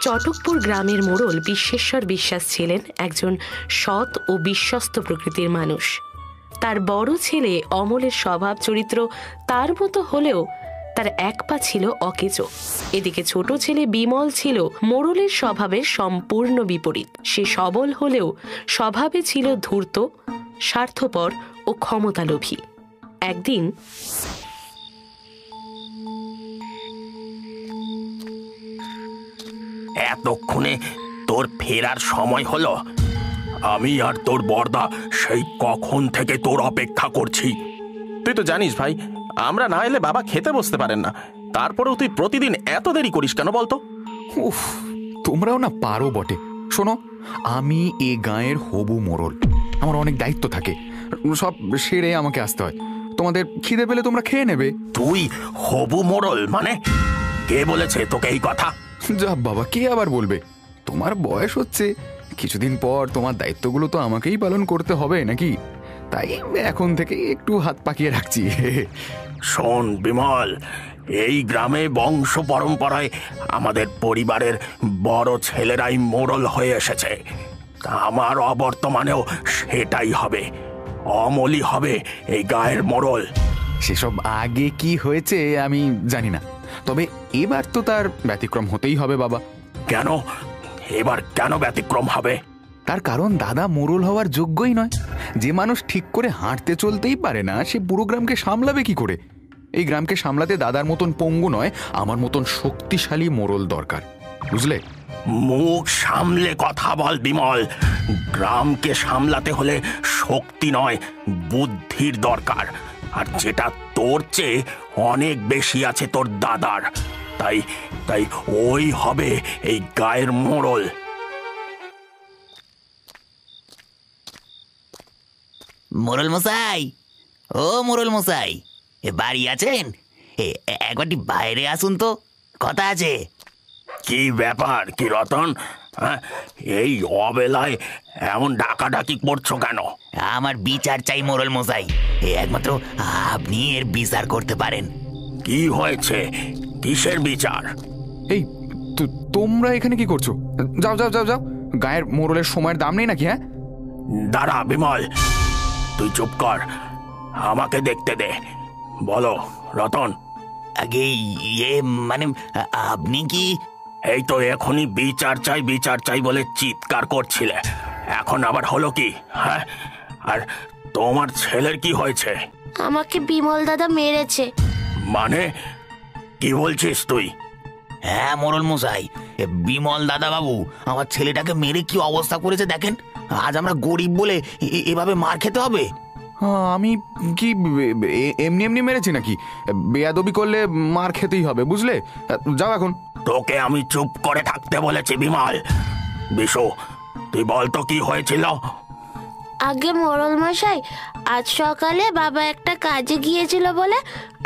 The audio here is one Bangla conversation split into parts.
চটকপুর গ্রামের মোড়ল বিশ্বেশ্বর বিশ্বাস ছিলেন একজন সৎ ও বিশ্বস্ত প্রকৃতির মানুষ। তার বড় ছেলে অমলের স্বভাব চরিত্র তার মতো হলেও তার এক পা ছিল অকেচো। এদিকে ছোট ছেলে বিমল ছিল মোড়লের স্বভাবের সম্পূর্ণ বিপরীত। সে সবল হলেও স্বভাবে ছিল ধূর্ত, স্বার্থপর ও ক্ষমতালোভী। একদিন এতক্ষণে তোর ফেরার সময় হলো? আমি আর তোর বড়দা সেই কখন থেকে তোর অপেক্ষা করছি। তুই তো জানিস ভাই, আমরা না এলে বাবা খেতে বসতে পারেন না। তারপরেও তুই প্রতিদিন এত দেরি করিস কেন বলতো? উফ, তোমরাও না পারো বটে। শোনো, আমি এ গাঁয়ের হবু মোড়ল, আমার অনেক দায়িত্ব থাকে, সব সেরে আমাকে আসতে হয়। তোমাদের খিদে পেলে তোমরা খেয়ে নেবে। তুই হবু মোড়ল মানে? কে বলেছে তোকে এই কথা? যা বাবা, কে আবার বলবে? তোমার বয়স হচ্ছে, কিছুদিন পর তোমার দায়িত্বগুলো তো আমাকেই পালন করতে হবে নাকি? তাই এখন থেকে একটু হাত পাকিয়ে রাখছি। শোন বিমল, এই গ্রামে বংশ পরম্পরায় আমাদের পরিবারের বড় ছেলেরাই মোড়ল হয়ে এসেছে। আমার অবর্তমানেও সেটাই হবে। অমলই হবে এই গায়ের মোড়ল। সেসব আগে কি হয়েছে আমি জানি না, তবে এবার তো তার ব্যতিক্রম হতেই হবে বাবা। কেন? এবার কেন ব্যতিক্রম হবে? তার কারণ দাদা মোড়ল হওয়ার যোগ্যই নয়। যে মানুষ ঠিক করে হাঁটতে চলতেই পারে না, সে পুরো গ্রামকে সামলাবে কি করে? এই গ্রামকে সামলাতে দাদার মতন পঙ্গু নয়, আমার মতন শক্তিশালী মোড়ল দরকার, বুঝলে? মুখ সামলে কথা বল বিমল। গ্রামকে সামলাতে হলে শক্তি নয়, বুদ্ধির দরকার। আর যেটা তোর চেয়ে অনেক বেশি আছে তোর দাদার। তাই তাই ওই হবে এই গায়ের মোড়ল। মোড়ল মশাই, ও মোড়ল মশাই, বাড়ি আছেন? একবারটি বাইরে আসুন তো, কথা আছে। কি ব্যাপার কি রতন? এই অবেলায় এমন ডাকাডাকি করছো কেন? আমার বিচার চাই মোড়ল মশাই, একমাত্র আপনি এর বিচার করতে পারেন। কি হয়েছে? কিসের বিচার? এই তোমরা এখানে কি করছো? যাও যাও যাও যাও, গায়ের মোড়লের সময়ের দাম নেই নাকি? হ্যাঁ, দাঁড়া বিমল, তুই চুপ কর, আমাকে দেখতে দে। বলো রতন। আগে মানে আপনি কি? এই তো এখনই বিচার চাই বিচার চাই বলে চিৎকার করছিলে, এখন আবার হলো কি? হ্যাঁ, আর তোমার ছেলের কি হয়েছে? আমাকে বিমল দাদা মেরেছে। মানে কি বলছিস তুই? হ্যাঁ মোড়ল মশাই, বিমল দাদা বাবু আমার ছেলেটাকে মেরে কি অবস্থা করেছে দেখেন। আজ আমরা গরিব বলে এভাবে মার খেতে হবে? আমি কি এমনি এমনি মেরেছি নাকি? বেয়াদবি করলে মার খেতেই হবে, বুঝলে? যাও এখন। তোকে আমি চুপ করে থাকতে বলেছি বিমল। বিশু, তুই বল তো কি হয়েছিল? আগে মোড়ল মশাই, আজ সকালে বাবা একটা কাজে গিয়েছিল বলে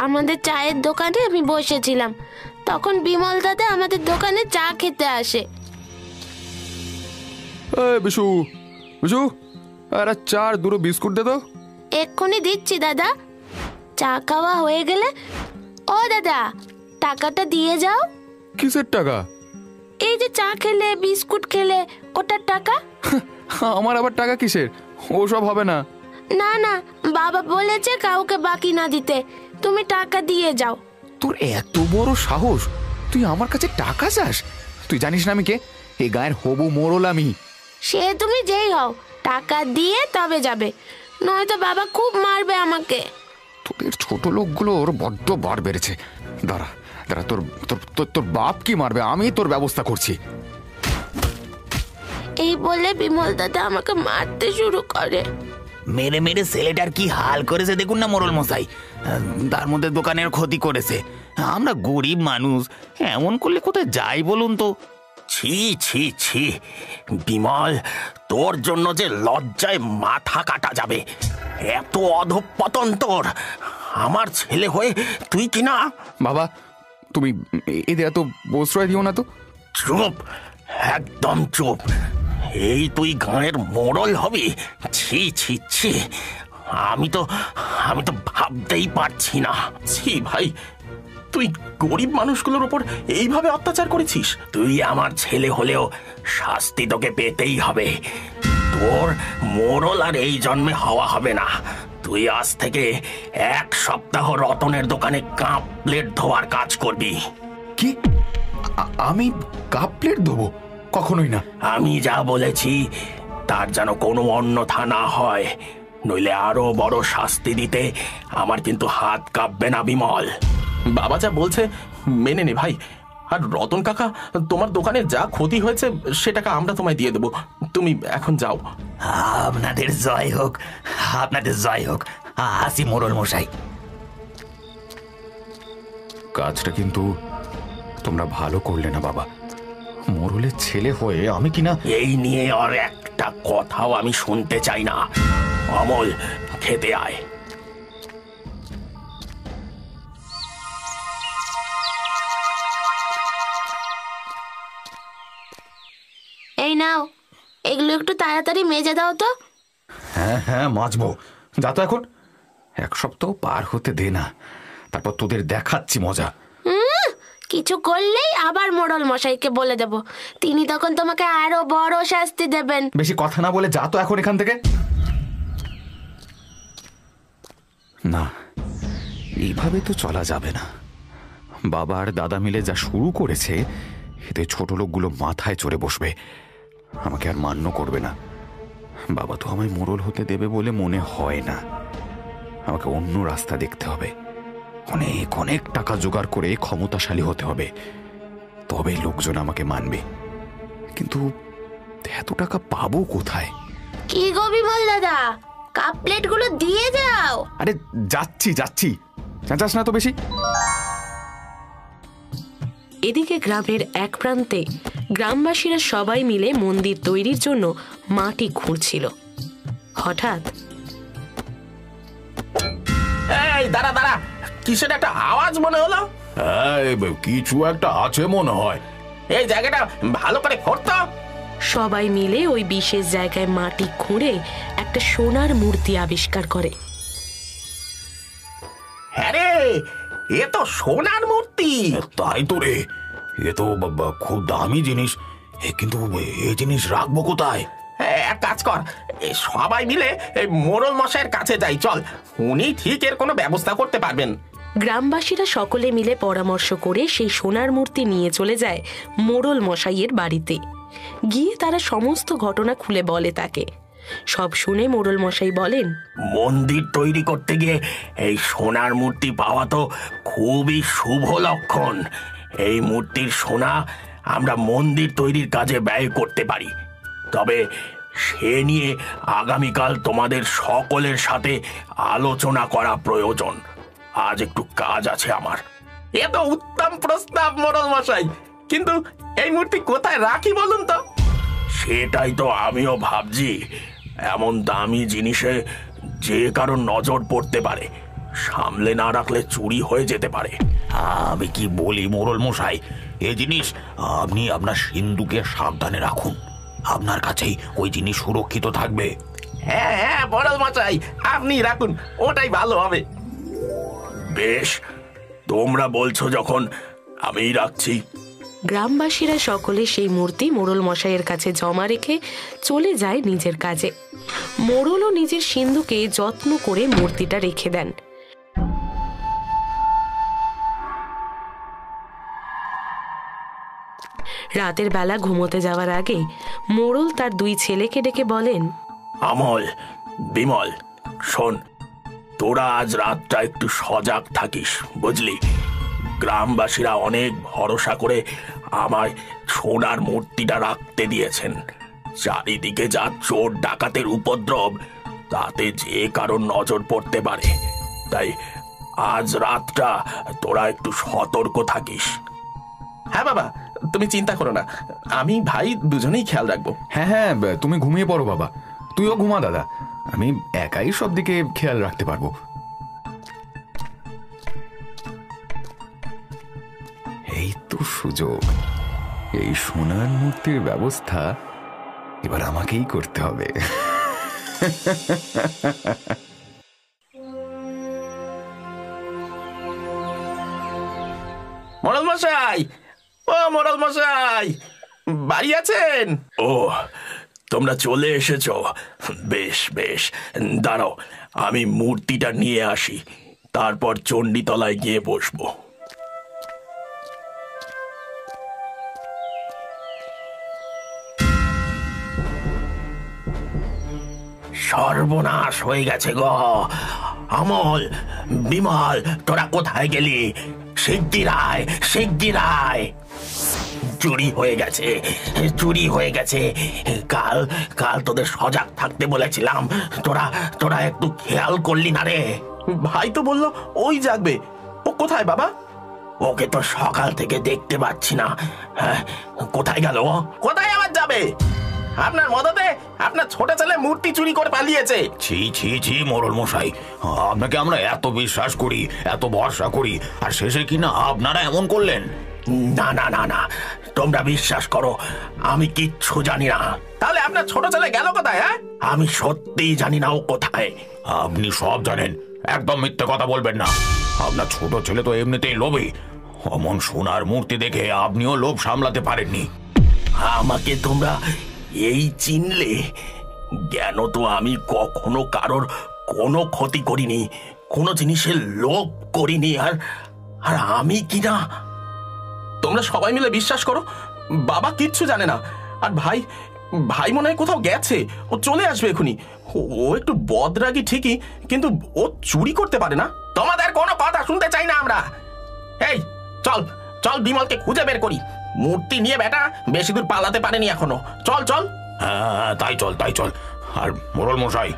আমাদের চায়ের দোকানে আমি বসেছিলাম, তখন বিমল দাদা আমাদের দোকানে চা খেতে আসে। বিশু, বিশু, আরে চার দুটো বিস্কুট দে তো। এক্ষুনি দিচ্ছি দাদা। চা খাওয়া হয়ে গেলে ও দাদা, টাকাটা দিয়ে যাও। কিসের টাকা? এই যে চা খেলে বিস্কুট খেলে ওটার টাকা। আমার আবার টাকা কিসের? ওসব হবে না। না না, বাবা বলেছে কাউকে বাকি না দিতে, তুমি টাকা দিয়ে যাও। তোর এত বড় সাহস, তুই আমার কাছে টাকা চাস? তুই জানিস না আমি কে? এই গায়ের হবু মোড়ল আমি। সে তুমি যেই হও, টাকা দিয়ে তবে যাবে, নয়তো বাবা খুব মারবে আমাকে। তোদের ছোট লোকগুলোর বড্ড বার বেড়েছে। দাঁড়া দাঁড়া, তোর তোর তোর বাপ কি মারবে, আমি তোর ব্যবস্থা করছি। এই বলে বিমল দাদা আমাকে মারতে শুরু করে। মেরে মেরে ছেলেটার কি হাল করেছে দেখুন না মোড়ল মশাই। তার মধ্যে দোকানের ক্ষতি করেছে। আমরা গরিব মানুষ, এমন করলে কোথায় যাই বলুন তো? ছি ছি ছি বিমল, তোর জন্য যে লজ্জায় মাথা কাটা যাবে। এত অধঃপতন তোর! আমার ছেলে হয়ে তুই কিনা! বাবা, তুমি এদের এত প্রশ্রয় দিও না তো। চুপ, একদম চুপ। এই তুই গাঁয়ের মোড়ল হবি? ছি ছি ছি, আমি তো ভাবতেই পারছি না। ছি ভাই, তুই গরিব মানুষগুলোর উপর এইভাবে অত্যাচার করেছিস? তুই আমার ছেলে হলেও শাস্তি তোকে পেতেই হবে। তোর মোড়ল আর এই জন্মে হওয়া হবে না। তুই আজ থেকে 1 সপ্তাহ রতনের দোকানে কাপ প্লেট ধোয়ার কাজ করবি। কি? আমি কাপ প্লেট দেবো? কখনোই না। আমি যা বলেছি তার যেন কোনো অন্যথা না হয়, নইলে আরো বড় শাস্তি দিতে আমার কিন্তু হাত কাঁপবে না বিমল। বাবা যা বলছে মেনে নে ভাই। আর রতন কাকা, তোমার দোকানে যা ক্ষতি হয়েছে সে টাকা আমরা তোমায় দিয়ে দেবো। তুমি এখন যাও। আপনাদের জয় হোক, আপনাদের জয় হোক। আসি মোড়ল মশাই। কাজটা কিন্তু তোমরা ভালো করলে না বাবা। মোড়লের ছেলে হয়ে আমি কিনা এই নিয়ে আর একটা কথাও আমি শুনতে চাই না। অমল, খেতে আয়। এই নাও, এগুলো একটু তাড়াতাড়ি মেজে দাও তো। হ্যাঁ হ্যাঁ মাজবো। যা তো এখন। 1 সপ্তাহ পার হতে দে না, তারপর তোদের দেখাচ্ছি মজা। কিছু করলেই আবার মোড়ল মশাইকে বলে দেব, তিনি তখন তোমাকে আরো বড় শাস্তি দেবেন। বেশি কথা না বলে যা তো এখন এখান থেকে। না, এইভাবে তো চলা যাবে না। বাবা আর দাদা মিলে যা শুরু করেছে, এতে ছোট লোকগুলো মাথায় চড়ে বসবে, আমাকে আর মান্য করবে না। বাবা তো আমায় মোড়ল হতে দেবে বলে মনে হয় না। আমাকে অন্য রাস্তা দেখতে হবে। অনেক অনেক টাকা জোগাড় করে ক্ষমতাশালী হতে হবে, তবে লোকজন আমাকে মানবে। কিন্তু এত টাকা পাবো কোথায়? কি গো বিমল দাদা, কাপ প্লেট গুলো দিয়ে যাও। আরে যাচ্ছি যাচ্ছি, চেঁচাস না তো বেশি। এদিকে গ্রামের এক প্রান্তে গ্রামবাসীরা সবাই মিলে মন্দির তৈরির জন্য মাটি খুঁড়ছিল। হঠাৎ, এই দাঁড়া দাঁড়া, কিসের একটা আওয়াজ মনে হলো? কিছু একটা আছে মনে হয়। এই জায়গাটা ভালো করে খোঁড়তো। সবাই মিলে ওই বিশেষ জায়গায় মাটি খুঁড়ে একটা সোনার মূর্তি আবিষ্কার করে। হ্যাঁ রে, এ তো সোনার মূর্তি। তাই তো রে, এ তো খুব দামি জিনিস। কিন্তু এই জিনিস রাখবো কোথায়? এক কাজ কর, সবাই মিলে এই মোড়ল মশাইয়ের কাছে যাই চল। উনি ঠিক এর কোনো ব্যবস্থা করতে পারবেন। গ্রামবাসীরা সকলে মিলে পরামর্শ করে সেই সোনার মূর্তি নিয়ে চলে যায় মোড়ল মশাইয়ের বাড়িতে। গিয়ে তারা সমস্ত ঘটনা খুলে বলে তাকে। সব শুনে মোড়ল মশাই বলেন, মন্দির তৈরি করতে গিয়ে এই সোনার মূর্তি পাওয়া তো খুবই শুভ লক্ষণ। এই মূর্তির সোনা আমরা মন্দির তৈরির কাজে ব্যয় করতে পারি। তবে সে নিয়ে আগামীকাল তোমাদের সকলের সাথে আলোচনা করা প্রয়োজন। আজ একটু কাজ আছে আমার। এ তো উত্তম প্রস্তাব মোড়ল মশাই, কিন্তু এই মূর্তি কোথায় রাখি বলুন তো? সেটাই তো আমিও ভাবছি। এমন দামি জিনিসে যে কারোর নজর পড়তে পারে, সামলে না রাখলে চুরি হয়ে যেতে পারে। আমি কি বলি মোড়ল মশাই, এই জিনিস আপনি আপনার সিন্ধুকে সাবধানে রাখুন। আপনার কাছেই ওই জিনিস সুরক্ষিত থাকবে। হ্যাঁ হ্যাঁ মোড়ল মশাই, আপনি রাখুন, ওটাই ভালো হবে। বেশ, তোমরা বলছো যখন আমিই রাখছি। গ্রামবাসীরা সকলে সেই মূর্তি মোড়ল মশাইয়ের কাছে জমা রেখে চলে যায় নিজের কাজে। মোড়লও নিজের সিন্ধুকে যত্ন করে মূর্তিটা রেখে দেন। রাতের বেলা ঘুমোতে যাওয়ার আগে মোড়ল তার 2 ছেলেকে ডেকে বলেন, অমল, বিমল, শোন, তোরা আজ রাতটা একটু সজাগ থাকিস, বুঝলি? গ্রামবাসীরা অনেক ভরসা করে আমায় সোনার মূর্তিটা রাখতে দিয়েছেন। চারিদিকে যা চোর ডাকাতের উপদ্রব, তাতে যে কারোর নজর পড়তে পারে। তাই আজ রাতটা তোরা একটু সতর্ক থাকিস। হ্যাঁ বাবা, তুমি চিন্তা করো না, আমি ভাই দুজনেই খেয়াল রাখবো। হ্যাঁ হ্যাঁ, তুমি ঘুমিয়ে পড়ো বাবা। তুইও ঘুমা দাদা, আমি একাই সব দিকে খেয়াল রাখতে পারবো। এই তো সুযোগ। এই সোনার মূর্তির ব্যবস্থা এবার আমাকেই করতে হবে। মশাই, ও মোড়ল মশাই, বাড়ি আছেন? ও, তোমরা চলে এসেছো। বেশ বেশ, দাঁড়াও, আমি মূর্তিটা নিয়ে আসি, তারপর চণ্ডীতলায় গিয়ে বসবো। সর্বনাশ হয়ে গেছে গো। অমল, বিমল, তোরা কোথায় গেলি? শিগগির আয়, শিগগির আয়। চুরি হয়ে গেছে, চুরি হয়ে গেছে। কাল কাল তোদের সজাগ থাকতে বলেছিলাম, তোরা তোরা একটু খেয়াল করলি না রে। ভাই তো বললো ওই জাগবে। ও কোথায় বাবা? ওকে তো সকাল থেকে দেখতে পাচ্ছি না। হ্যাঁ, কোথায় গেল? কোথায় আবার যাবে? আপনার মদতে আপনার ছোট ছেলে মূর্তি চুরি করে পালিয়েছে। ছি ছি ছি মোড়ল মশাই, আপনাকে আমরা এত বিশ্বাস করি, এত ভরসা করি, আর শেষে কিনা আপনারা এমন করলেন। না না না না, তোমরা বিশ্বাস করো, আমি কিচ্ছু জানি না। তাহলে আপনার ছোট ছেলে গেল কোথায়? হ্যাঁ, আমি সত্যিই জানি না ও কোথায়। আপনি সব জানেন, একদম মিথ্যে কথা বলবেন না। আপনার ছোট ছেলে তো এমনিতেই লোভী। অমন সোনার মূর্তি দেখে আপনিও লোভ সামলাতে পারেননি। আমাকে তোমরা এই চিনলে? জ্ঞান তো আমি কখনো কারোর কোনো ক্ষতি করিনি, কোনো জিনিসের লোভ করিনি। আর আর আমি কিনা? তোমরা সবাই মিলে বিশ্বাস করো, বাবা কিচ্ছু জানে না। আর ভাই, ভাই মনে হয় কোথাও গেছে, ও চলে আসবে এখুনি। ও একটু বদরাগী ঠিকই, কিন্তু ও চুরি করতে পারে না। তোমাদের কোনো কথা শুনতে চাই না আমরা। এই চল চল, বিমলকে খুঁজে বের করি। মূর্তি নিয়ে বেটা বেশি দূর পালাতে পারেনি এখনো। চল চল। হ্যাঁ, তাই চল তাই চল। আর মোড়ল মশাই,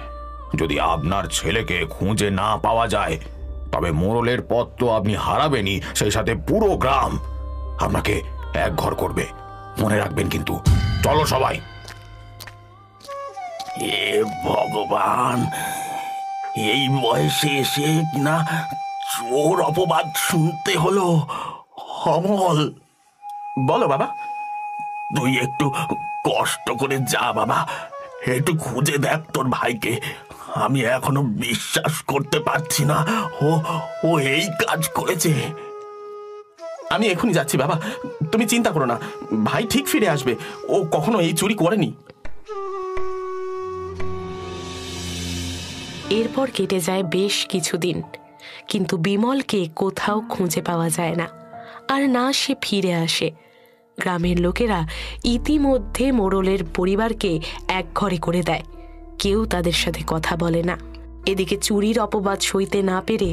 যদি আপনার ছেলেকে খুঁজে না পাওয়া যায়, তবে মোড়লের পদ তো আপনি হারাবেনই, সেই সাথে পুরো গ্রাম আপনাকে এক ঘর করবে, মনে রাখবেন কিন্তু। চলো সবাই। এ ভগবান, এই বয়সে এসে কিনা চোর অপবাদ শুনতে হলো। অমল, বলো বাবা। তুই একটু কষ্ট করে যা বাবা, একটু খুঁজে দেখ তোর ভাইকে। আমি এখনো বিশ্বাস করতে পারছি না ও ও এই কাজ করেছে। আমি এখনই যাচ্ছি বাবা, তুমি চিন্তা করো না, ভাই ঠিক ফিরে আসবে। ও কখনো এই চুরি করেনি। এরপর কেটে যায় বেশ কিছুদিন, কিন্তু বিমলকে কোথাও খুঁজে পাওয়া যায় না, আর না সে ফিরে আসে। গ্রামের লোকেরা ইতিমধ্যে মোড়লের পরিবারকে এক ঘরে করে দেয়, কেউ তাদের সাথে কথা বলে না। এদিকে চুরির অপবাদ সইতে না পেরে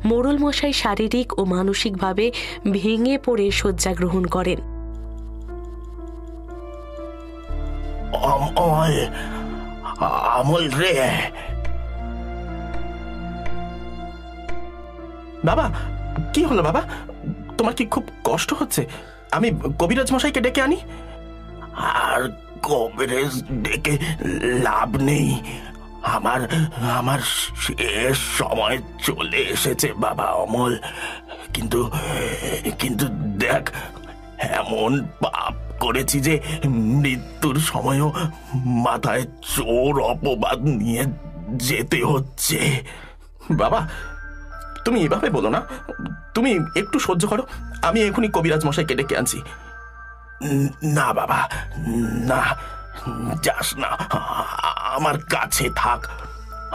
মোড়ল মশাই শারীরিক ও মানসিকভাবে ভেঙে পড়ে শয্যা গ্রহণ করেন। অমল, অমল রে। বাবা, কি হলো বাবা? তোমার কি খুব কষ্ট হচ্ছে? আমি কবিরাজ মশাইকে ডেকে আনি? আর কবিরাজ ডেকে লাভ নেই। আমার আমার শেষ সময় চলে এসেছে বাবা অমল। কিন্তু কিন্তু দেখ, এমন পাপ করেছি যে মৃত্যুর সময়ও মাথায় চোর অপবাদ নিয়ে যেতে হচ্ছে। বাবা, তুমি এভাবে বলো না, তুমি একটু সহ্য করো। আমি এখনই কবিরাজ মশাইকে ডেকে আনছি। না বাবা, না, যাস না, আমার কাছে থাক।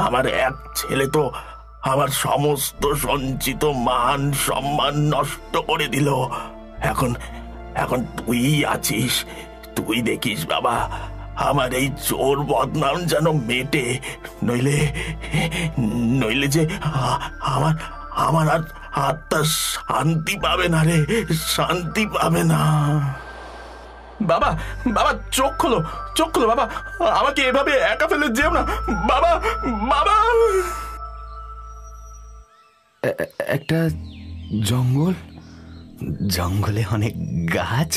আমার এক ছেলে তো আমার সমস্ত সঞ্চিত মান সম্মান নষ্ট করে দিল। এখন এখন তুই আছিস, তুই দেখিস বাবা, আমার এই চোর বদনাম যেন মেটে। নইলে নইলে যে আমার আমার আর আত্মা শান্তি পাবে না রে, শান্তি পাবে না। বাবা, বাবা, চোখ খোলো, চোখ খোলো বাবা, আমাকে এভাবে একা ফেলে যেও না বাবা, বাবা। একটা জঙ্গল, জঙ্গলে অনেক গাছ,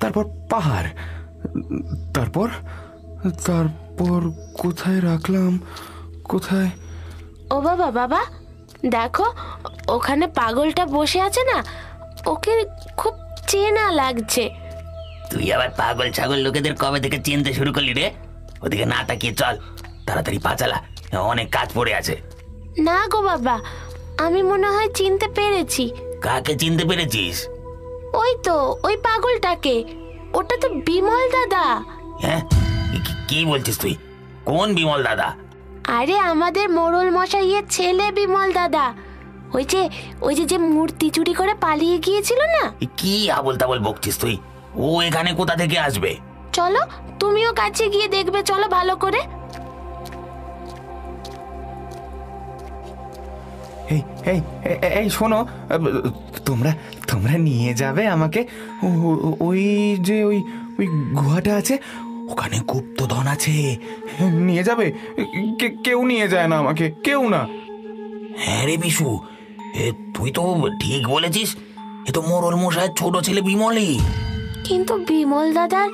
তারপর পাহাড়, তারপর তারপর কোথায় রাখলাম, কোথায়? ও বাবা, বাবা দেখো, ওখানে পাগলটা বসে আছে না, ওকে খুব চেনা লাগছে। তুই আবার পাগল ছাগল লোকেদের কবে থেকে চিনতে শুরু করলি রে? ওদিকে না তাকিয়ে চল, তাড়াতাড়ি পা চালা, অনেক কাজ পড়ে আছে। না গো বাবা, আমি মনে হয় চিনতে পেরেছি। কাকে চিনতে পেরেছিস? ওই তো ওই পাগলটাকে, ওটা তো বিমল দাদা। হ্যাঁ, কি বলছিস তুই? কোন বিমল দাদা? আরে আমাদের মোড়ল মশাইয়ের ছেলে বিমল দাদা, ওই যে মূর্তি চুরি করে পালিয়ে গিয়েছিল না। কি আবল তাবল বকছিস তুই? ও এখানে কোথা থেকে আসবে? চলো তুমিও কাছে গিয়ে দেখবে, চলো ভালো করে। এই এই এই শোনো, তোমরা তোমরা নিয়ে যাবে আমাকে ওই যে ওই ওই গুহাটা আছে, ওখানে গুপ্তধন আছে, নিয়ে যাবে? কেউ নিয়ে যায় না আমাকে, কেউ না। হ্যাঁ রে বিশু, তুই তো ঠিক বলেছিস, এ তো মোড়ল মশাইয়ের ছোট ছেলে বিমলই। কিন্তু বিমল দাদার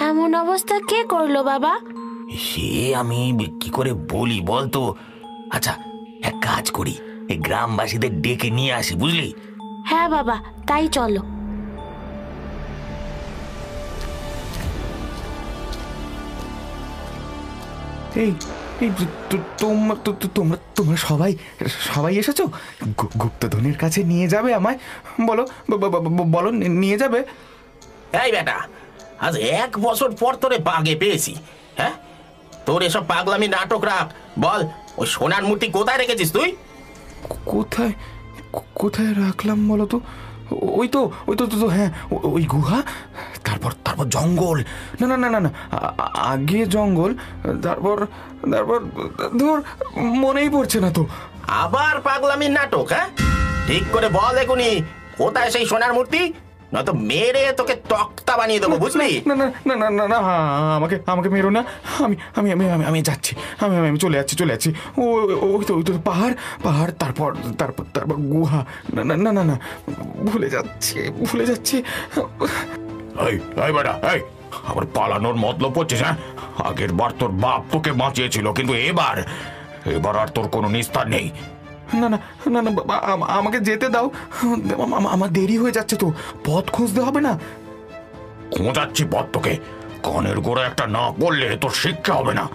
এমন অবস্থা কে করলো বাবা? সে আমি কি করে বলি বলতো? আচ্ছা, এক কাজ করি, এই গ্রামবাসীদের ডেকে নিয়ে আসি, বুঝলি? হ্যাঁ বাবা, তাই চলো। এই এই তোমরা তোমরা সবাই সবাই এসেছো? গুপ্তধনের কাছে নিয়ে যাবে আমায়? বলো বলো, নিয়ে যাবে? এই বেটা, আজ 1 বছর পর তোরে বাগে পেয়েছি। হ্যাঁ, তোর এসব পাগলামি নাটক রাখ। বল, ওই সোনার মূর্তি কোথায় রেখেছিস তুই? কোথায় কোথায় রাখলাম বলো তো? ওই তো হ্যাঁ, ওই গুহা, তারপর তারপর জঙ্গল। না না না না না, আগে জঙ্গল, তারপর তারপর ধর মনেই পড়ছে না তো। আবার পাগলামির নাটক? হ্যাঁ, ঠিক করে বল এখনই, কোথায় সেই সোনার মূর্তি? নয়তো মেরে তোকে তক্তা বানিয়ে দেবো, বুঝলি? না না না না না না, আমাকে আমাকে মেরো না। আমি আমি আমি আমি যাচ্ছি, আমি আমি চলে যাচ্ছি। ওই তো পাহাড়, তারপর তারপর তারপর গুহা। না না না না না, ভুলে যাচ্ছি। এই বেটা, এই আবার পালানোর মতলব করছিস? হ্যাঁ, আগের বার তোর বাপ তোকে বাঁচিয়েছিল, কিন্তু এবার আর তোর কোনো নিস্তার নেই। না না না না, আমাকে যেতে দাও, আমার দেরি হয়ে যাচ্ছে তো, পথ খুঁজতে হবে না? খোঁজাচ্ছি পথ তোকে, কানের গোড়া একটা না পড়লে তোর শিক্ষা হবে না।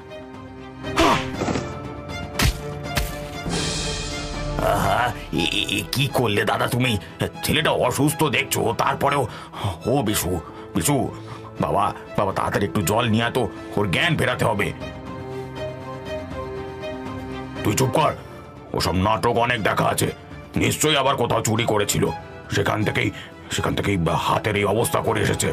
কি করলে দাদা তুমি? ছেলেটা অসুস্থ দেখছো, তারপরেও? ও বিশু, বাবা তাড়াতাড়ি একটু জল নিয়ে তো, ওর জ্ঞান ফেরাতে হবে। তুই চুপ কর, ওসব নাটক অনেক দেখা আছে, নিশ্চয়ই আবার কোথাও চুরি করেছিল, সেখান থেকেই হাতের এই অবস্থা করে এসেছে।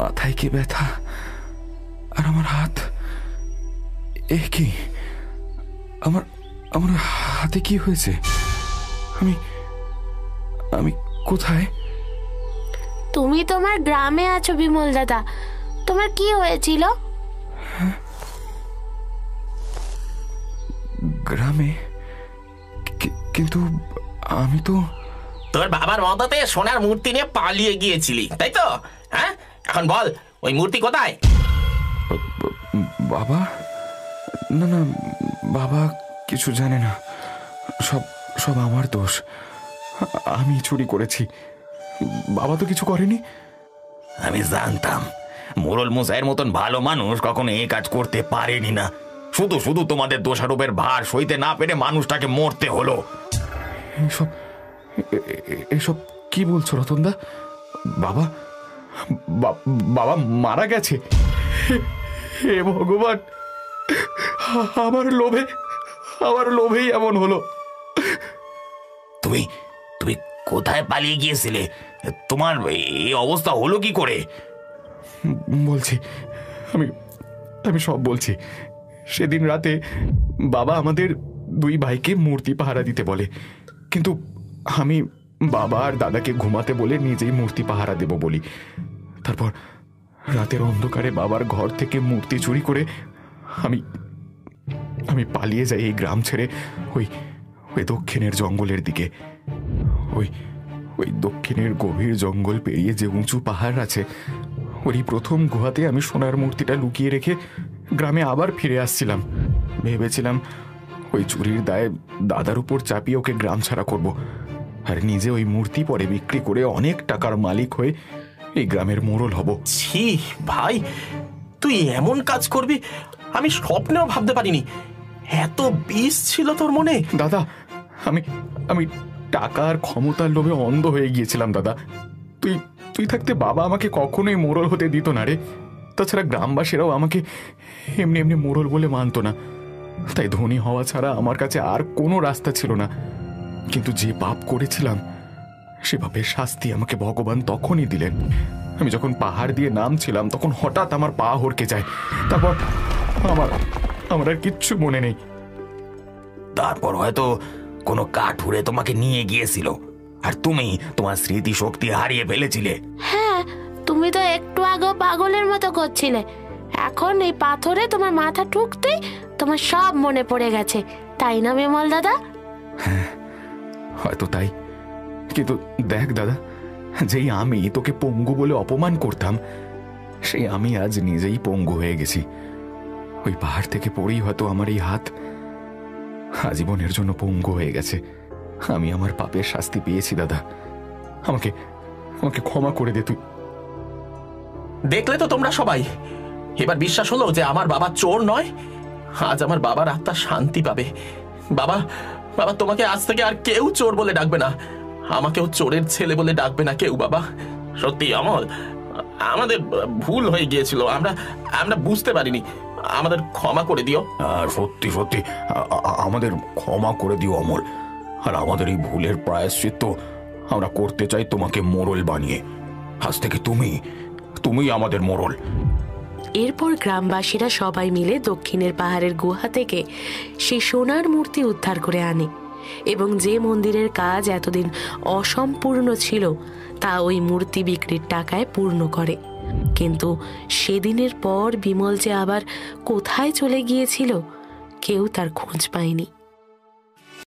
মাথায় কি ব্যথা, আর আমার হাত, এ কি, আমার হাতে কি হয়েছে? আমি কোথায়? তুমি তোমার গ্রামে আছো বিমল দাদা, তোমার কি হয়েছিল? গ্রামে? কিন্তু আমি তো... তোর বাবার মদতে সোনার মূর্তি নিয়ে পালিয়ে গিয়েছিলি, তাই তো? হ্যাঁ, এখন বল, ওই মূর্তি কোথায়? বাবা? না না, বাবা কিছু জানে না, সব আমার দোষ, আমি চুরি করেছি, বাবা তো কিছু করেনি। আমি জানতাম মোড়ল মশাইয়ের মতন ভালো মানুষ কখনো এই কাজ করতে পারেনি না, শুধু তোমাদের দোষারোপের ভার সইতে না পেরে মানুষটাকে মরতে হলো। এসব কি বলছো রতনদা? বাবা মারা গেছে? হে ভগবান, আমার লোভেই এমন হলো। তুমি কোথায় পালিয়ে গিয়েছিলে? তোমার এই অবস্থা হলো কি করে? বলছি, আমি সব বলছি। সেদিন রাতে বাবা আমাদের 2 ভাইকে মূর্তি পাহারা দিতে বলে, কিন্তু আমি বাবা আর দাদাকে ঘুমাতে বলে নিজেই মূর্তি পাহারা দেব বলি। তারপর রাতের অন্ধকারে বাবার ঘর থেকে মূর্তি চুরি করে আমি পালিয়ে যাই এই গ্রাম ছেড়ে, ওই দক্ষিণের জঙ্গলের দিকে। ওই দক্ষিণের গভীর জঙ্গল পেরিয়ে যে উঁচু পাহাড় আছে, ওরই প্রথম গুহাতে আমি সোনার মূর্তিটা লুকিয়ে রেখে গ্রামে আবার ফিরে আসছিলাম। ভেবেছিলাম ওই চুরির দায়ে দাদার উপর চাপিয়ে ওকে গ্রাম ছাড়া করব, আর নিজে ওই মূর্তি পরে বিক্রি করে অনেক টাকার মালিক হয়ে এই গ্রামের মোড়ল হব। ছি ভাই, তুই এমন কাজ করবি আমি স্বপ্নেও ভাবতে পারিনি। এত বিষ ছিল তোর মনে। দাদা, আমি আমি টাকা আর ক্ষমতার লোভে অন্ধ হয়ে গিয়েছিলাম দাদা। তুই তুই থাকতে বাবা আমাকে কখনোই মোড়ল হতে দিত না রে। তাছাড়া গ্রামবাসীরাও আমাকে এমনি এমনি মোড়ল বলে মানত না। তাই ধনী হওয়া ছাড়া আমার কাছে আর কোনো রাস্তা ছিল না। কিন্তু যে পাপ করেছিলাম সে পাপের শাস্তি আমাকে ভগবান তখনই দিলেন। আমি যখন পাহাড় দিয়ে নামছিলাম তখন হঠাৎ আমার পা হড়কে যায়। তারপর আমার আর কিচ্ছু মনে নেই। তারপর হয়তো কোনো কাঠুরে তোমাকে নিয়ে গিয়েছিল আর তুমি তোমার স্মৃতিশক্তি হারিয়ে ফেলেছিলে। হ্যাঁ, তুমি তো একটু আগেও পাগলের মতো করছিলে। এখন এই পাথরে তোমার মাথা ঠুকতেই তোমার সব মনে পড়ে গেছে, তাই না বিমল দাদা? হয়তো তাই। কিন্তু দেখ দাদা, যেই আমি তোকে পঙ্গু বলে অপমান করতাম সেই আমি আজ নিজেই পঙ্গু হয়ে গেছি। ওই পাহাড় থেকে পড়েই হয়তো আমার এই হাত আজীবনের জন্য পঙ্গু হয়ে গেছে। আমি আমার পাপের শাস্তি পেয়েছি দাদা। আমাকে আমাকে ক্ষমা করে দে তুই। দেখলে তো তোমরা সবাই, এবার বিশ্বাস হলো যে আমার বাবা চোর নয়। আজ আমার বাবার আত্মা শান্তি পাবে। বাবা, বাবা তোমাকে আজ থেকে আর কেউ চোর বলে ডাকবে না, আমাকেও চোরের ছেলে বলে ডাকবে না কেউ। বাবা সত্যি অমল, আমাদের ভুল হয়ে গিয়েছিল, আমরা বুঝতে পারিনি, আমাদের ক্ষমা করে দিও। আর সত্যি সত্যি আমাদের ক্ষমা করে দিও অমল। আর আমাদের এই ভুলের প্রায়শ্চিত্ত আমরা করতে চাই তোমাকে মোড়ল বানিয়ে। আজ থেকে তুমি আমাদের মোড়ল। এরপর গ্রামবাসীরা সবাই মিলে দক্ষিণের পাহাড়ের গুহা থেকে সেই সোনার মূর্তি উদ্ধার করে আনে এবং যে মন্দিরের কাজ এতদিন অসম্পূর্ণ ছিল তা ওই মূর্তি বিক্রির টাকায় পূর্ণ করে। কিন্তু সেদিনের পর বিমল যে আবার কোথায় চলে গিয়েছিল কেউ তার খোঁজ পায়নি।